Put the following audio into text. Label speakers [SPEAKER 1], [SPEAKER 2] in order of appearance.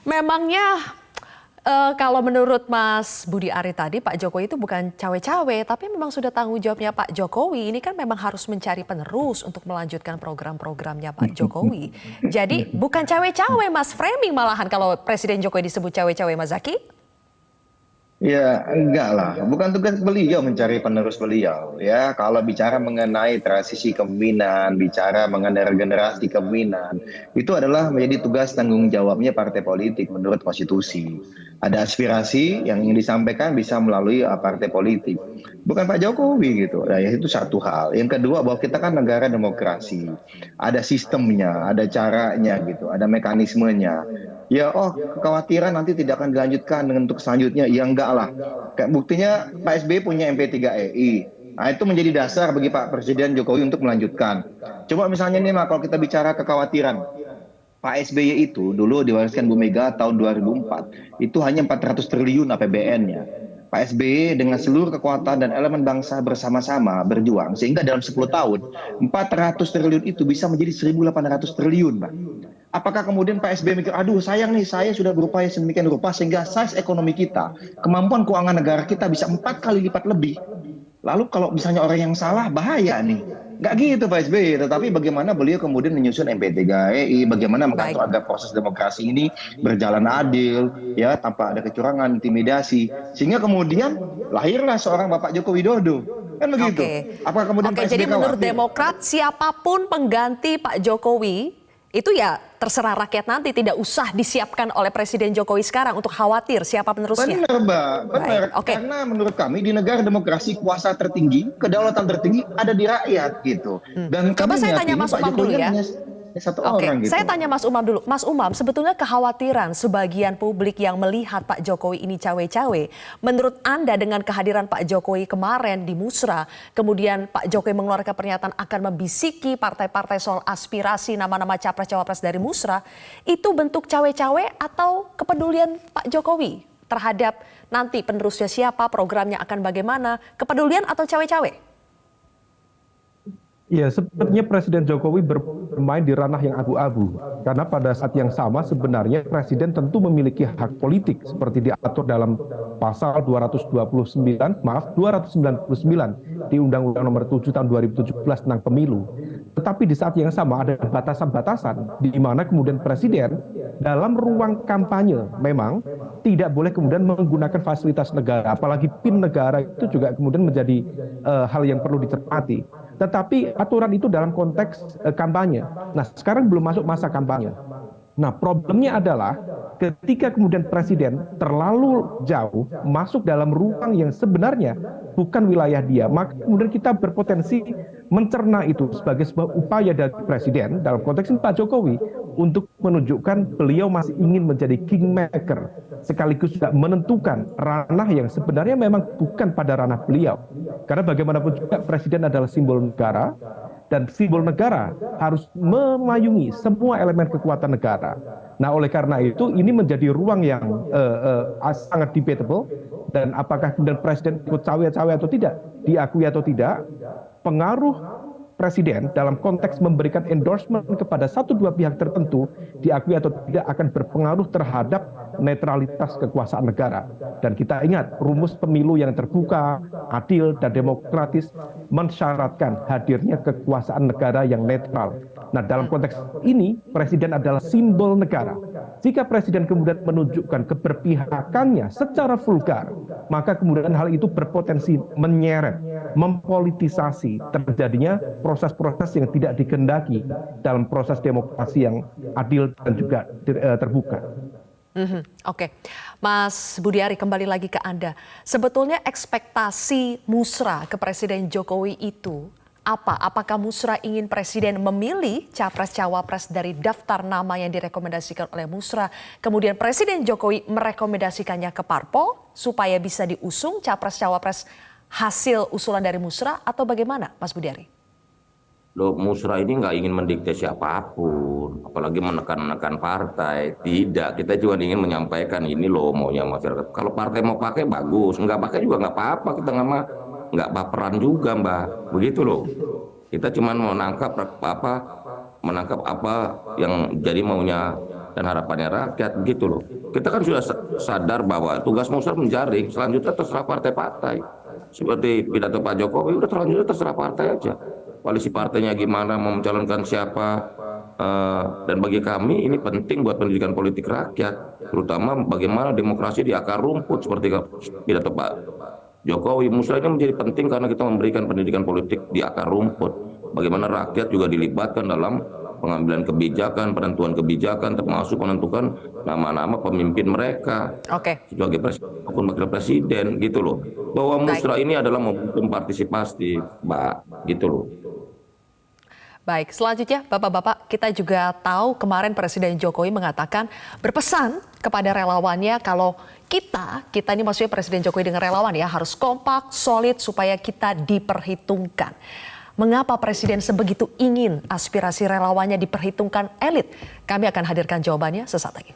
[SPEAKER 1] Memangnya kalau menurut Mas Budi Ari tadi, Pak Jokowi itu bukan cawe-cawe, tapi memang sudah tanggung jawabnya Pak Jokowi. Ini kan memang harus mencari penerus untuk melanjutkan program-programnya Pak Jokowi. Jadi bukan cawe-cawe, Mas, framing malahan kalau Presiden Jokowi disebut cawe-cawe, Mas Zaki.
[SPEAKER 2] Ya, enggak lah. Bukan tugas beliau mencari penerus beliau. Ya, kalau bicara mengenai transisi kepemimpinan, bicara mengenai regenerasi kepemimpinan, itu adalah menjadi tugas tanggung jawabnya partai politik menurut konstitusi. Ada aspirasi yang ingin disampaikan bisa melalui partai politik. Bukan Pak Jokowi gitu. Nah, ya itu satu hal. Yang kedua, bahwa kita kan negara demokrasi. Ada sistemnya, ada caranya gitu, ada mekanismenya. Ya, kekhawatiran nanti tidak akan dilanjutkan dengan untuk selanjutnya. Ya enggak lah. Kayak buktinya Pak SBY punya MP3EI. Nah, itu menjadi dasar bagi Pak Presiden Jokowi untuk melanjutkan. Coba misalnya nih, kalau kita bicara kekhawatiran. Pak SBY itu dulu diwariskan Bu Mega tahun 2004. Itu hanya 400 triliun APBN-nya. Pak SBY dengan seluruh kekuatan dan elemen bangsa bersama-sama berjuang. Sehingga dalam 10 tahun, 400 triliun itu bisa menjadi 1.800 triliun, Pak. Apakah kemudian Pak SBY mikir, aduh sayang nih, saya sudah berupaya sedemikian rupa sehingga size ekonomi kita, kemampuan keuangan negara kita bisa 4 kali lipat lebih. Lalu kalau misalnya orang yang salah, bahaya nih. Nggak gitu Pak SBY, tetapi bagaimana beliau kemudian menyusun MP3EI, bagaimana
[SPEAKER 1] Baik.
[SPEAKER 2] mengatur agar proses demokrasi ini berjalan adil, ya tanpa ada kecurangan, intimidasi. Sehingga kemudian lahirlah seorang Bapak Joko Widodo. Kan begitu.
[SPEAKER 1] Oke.
[SPEAKER 2] Apakah kemudian
[SPEAKER 1] Oke,
[SPEAKER 2] Pak
[SPEAKER 1] jadi
[SPEAKER 2] SBY
[SPEAKER 1] menurut
[SPEAKER 2] khawatir?
[SPEAKER 1] Demokrat siapapun pengganti Pak Jokowi itu ya terserah rakyat nanti, tidak usah disiapkan oleh Presiden Jokowi sekarang untuk khawatir siapa penerusnya.
[SPEAKER 2] Benar, Mbak. Benar.
[SPEAKER 1] Baik, oke.
[SPEAKER 2] Karena menurut kami di negara demokrasi kuasa tertinggi, kedaulatan tertinggi ada di rakyat gitu. Dan
[SPEAKER 1] Coba
[SPEAKER 2] kami
[SPEAKER 1] saya tanya
[SPEAKER 2] meyakini
[SPEAKER 1] Mas
[SPEAKER 2] Pak
[SPEAKER 1] Umam
[SPEAKER 2] Jokowi
[SPEAKER 1] dulu
[SPEAKER 2] kan
[SPEAKER 1] ya.
[SPEAKER 2] hanya satu
[SPEAKER 1] Oke,
[SPEAKER 2] orang gitu.
[SPEAKER 1] saya tanya Mas Umam dulu. Mas Umam, sebetulnya kekhawatiran sebagian publik yang melihat Pak Jokowi ini cawe-cawe, menurut Anda dengan kehadiran Pak Jokowi kemarin di Musra, kemudian Pak Jokowi mengeluarkan pernyataan akan membisiki partai-partai soal aspirasi nama-nama capres-cawapres dari Musra, itu bentuk cawe-cawe atau kepedulian Pak Jokowi terhadap nanti penerusnya siapa, programnya akan bagaimana, kepedulian atau cawe-cawe?
[SPEAKER 3] Ya, sepertinya Presiden Jokowi bermain di ranah yang abu-abu. Karena pada saat yang sama sebenarnya Presiden tentu memiliki hak politik seperti diatur dalam pasal 299 di Undang-Undang Nomor 7 tahun 2017 tentang pemilu. Tetapi di saat yang sama ada batasan-batasan di mana kemudian Presiden dalam ruang kampanye memang tidak boleh kemudian menggunakan fasilitas negara, apalagi PIN negara itu juga kemudian menjadi hal yang perlu dicermati. Tetapi aturan itu dalam konteks kampanye. Nah, sekarang belum masuk masa kampanye. Nah, problemnya adalah ketika kemudian Presiden terlalu jauh masuk dalam ruang yang sebenarnya bukan wilayah dia, maka kemudian kita berpotensi mencerna itu sebagai sebuah upaya dari Presiden dalam konteks ini Pak Jokowi untuk menunjukkan beliau masih ingin menjadi kingmaker, sekaligus juga menentukan ranah yang sebenarnya memang bukan pada ranah beliau. Karena bagaimanapun juga Presiden adalah simbol negara, dan simbol negara harus memayungi semua elemen kekuatan negara. Nah, oleh karena itu ini menjadi ruang yang sangat debatable, dan apakah kemudian Presiden ikut cawe-cawe atau tidak, diakui atau tidak, pengaruh Presiden dalam konteks memberikan endorsement kepada satu dua pihak tertentu diakui atau tidak akan berpengaruh terhadap netralitas kekuasaan negara. Dan kita ingat rumus pemilu yang terbuka, adil, dan demokratis mensyaratkan hadirnya kekuasaan negara yang netral. Nah, dalam konteks ini Presiden adalah simbol negara. Jika Presiden kemudian menunjukkan keberpihakannya secara vulgar, maka kemudian hal itu berpotensi menyeret, mempolitisasi terjadinya proses-proses yang tidak dikehendaki dalam proses demokrasi yang adil dan juga terbuka.
[SPEAKER 1] Oke, Mas Budiari, kembali lagi ke Anda. Sebetulnya ekspektasi Musra ke Presiden Jokowi itu apa? Apakah Musra ingin Presiden memilih capres-cawapres dari daftar nama yang direkomendasikan oleh Musra, kemudian Presiden Jokowi merekomendasikannya ke parpol supaya bisa diusung capres-cawapres hasil usulan dari Musra, atau bagaimana, Mas Budiari?
[SPEAKER 4] Loh, Musra ini nggak ingin mendikte siapapun, apalagi menekan-nekan partai. Tidak, kita juga ingin menyampaikan ini loh maunya masyarakat. Kalau partai mau pakai bagus, nggak pakai juga nggak apa-apa. Kita nggak baperan juga, Mbak. Begitu loh. Kita cuma menangkap apa yang jadi maunya dan harapannya rakyat gitu loh. Kita kan sudah sadar bahwa tugas Musrah menjaring, selanjutnya terserah partai-partai. Seperti pidato Pak Jokowi, udah selanjutnya terserah partai aja. Koalisi partainya gimana, mau mencalonkan siapa. Dan bagi kami ini penting buat pendidikan politik rakyat, terutama bagaimana demokrasi di akar rumput seperti pidato Pak Jokowi. Musrah ini menjadi penting karena kita memberikan pendidikan politik di akar rumput. Bagaimana rakyat juga dilibatkan dalam pengambilan kebijakan, penentuan kebijakan, termasuk menentukan nama-nama pemimpin mereka sebagai presiden maupun wakil presiden gitu loh. Bahwa Musrah ini adalah momentum partisipasi, Mbak, gitu loh.
[SPEAKER 1] Baik, selanjutnya Bapak-Bapak, kita juga tahu kemarin Presiden Jokowi mengatakan berpesan kepada relawannya kalau kita ini maksudnya Presiden Jokowi dengan relawan ya harus kompak, solid supaya kita diperhitungkan. Mengapa Presiden sebegitu ingin aspirasi relawannya diperhitungkan elit? Kami akan hadirkan jawabannya sesaat lagi.